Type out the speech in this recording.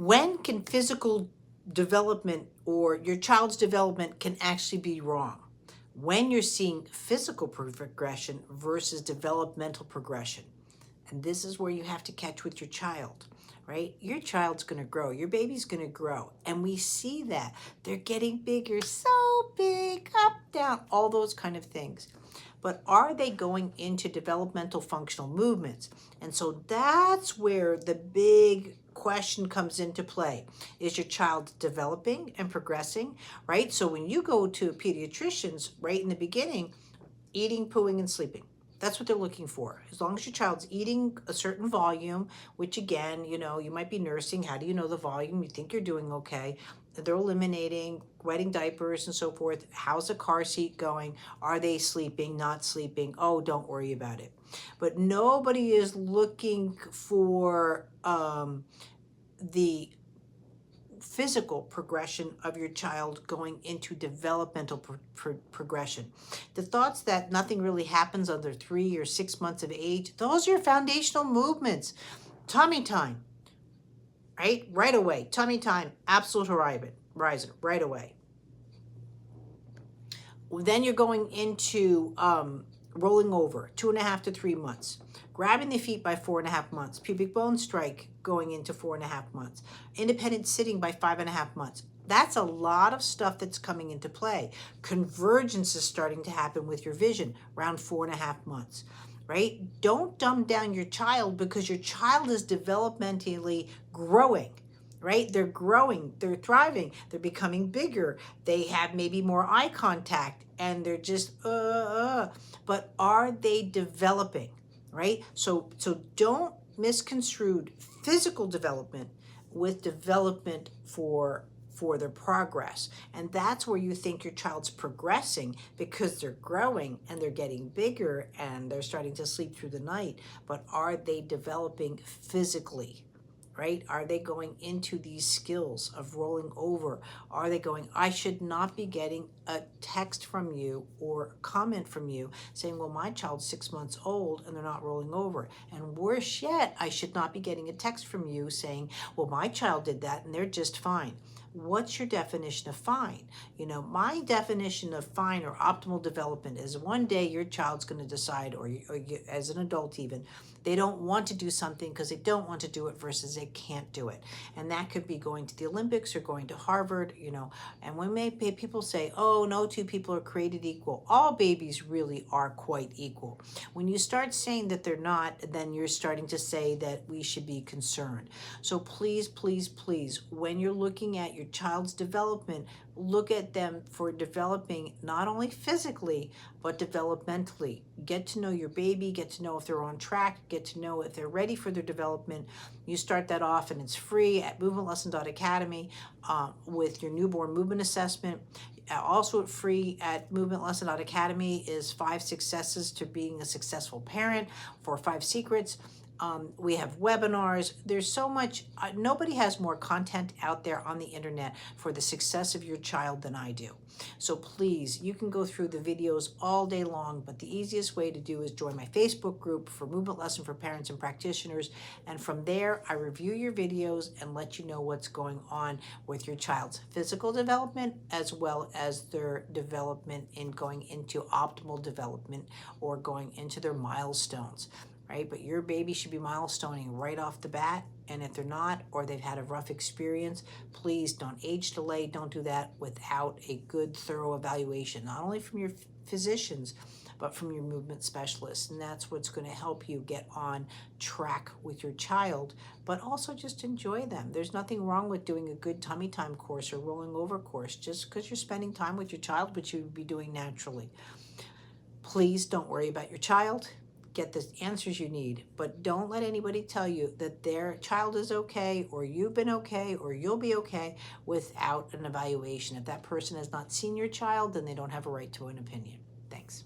When can physical development or your child's development can actually be wrong? When you're seeing physical progression versus developmental progression. And this is where you have to catch with your child, right? Your child's going to grow. Your baby's going to grow. And we see that. They're getting bigger, so big, up, down, all those kind of things. But are they going into developmental functional movements? And so that's where the big question comes into play. Is your child developing and progressing, right? So when you go to pediatricians, right in the beginning, eating, pooing, and sleeping. That's what they're looking for. As long as your child's eating a certain volume, which again, you might be nursing. How do you know the volume? You think you're doing okay. They're eliminating, wetting diapers and so forth. How's the car seat going? Are they sleeping, not sleeping? Oh, don't worry about it. But nobody is looking for the physical progression of your child going into developmental progression. The thoughts that nothing really happens under 3 or 6 months of age, those are your foundational movements. Tummy time, right? Right away. Tummy time, absolute horizon, right away. Then you're going into rolling over, 2.5 to 3 months. Grabbing the feet by 4.5 months. Pubic bone strike going into 4.5 months. Independent sitting by 5.5 months. That's a lot of stuff that's coming into play. Convergence is starting to happen with your vision around 4.5 months, right? Don't dumb down your child because your child is developmentally growing, right? They're growing, they're thriving, they're becoming bigger. They have maybe more eye contact and they're just, but are they developing, right? So don't misconstrue physical development with development for their progress. And that's where you think your child's progressing because they're growing and they're getting bigger and they're starting to sleep through the night. But are they developing physically? Right? Are they going into these skills of rolling over? Are they going, I should not be getting a text from you or a comment from you saying, well, my child's 6 months old and they're not rolling over. And worse yet, I should not be getting a text from you saying, well, my child did that and they're just fine. What's your definition of fine? My definition of fine or optimal development is one day your child's going to decide, or you, as an adult even, they don't want to do something because they don't want to do it versus they can't do it. And that could be going to the Olympics or going to Harvard, and when people say, oh, no two people are created equal, all babies really are quite equal. When you start saying that they're not, then you're starting to say that we should be concerned. So please, please, please, when you're looking at your child's development, look at them for developing not only physically, but developmentally. Get to know your baby, get to know if they're on track, get to know if they're ready for their development. You start that off and it's free at movementlesson.academy with your newborn movement assessment. Also free at movementlesson.academy is 5 successes to being a successful parent for 5 secrets. We have webinars. There's so much. Nobody has more content out there on the internet for the success of your child than I do. So please, you can go through the videos all day long, but the easiest way to do is join my Facebook group for Movement Lesson for Parents and Practitioners. And from there, I review your videos and let you know what's going on with your child's physical development as well as their development in going into optimal development or going into their milestones. Right? But your baby should be milestoning right off the bat. And if they're not, or they've had a rough experience, please don't age delay. Don't do that without a good, thorough evaluation, not only from your physicians, but from your movement specialists. And that's what's going to help you get on track with your child, but also just enjoy them. There's nothing wrong with doing a good tummy time course or rolling over course just because you're spending time with your child, which you would be doing naturally. Please don't worry about your child. Get the answers you need, but don't let anybody tell you that their child is okay or you've been okay or you'll be okay without an evaluation. If that person has not seen your child, then they don't have a right to an opinion. Thanks.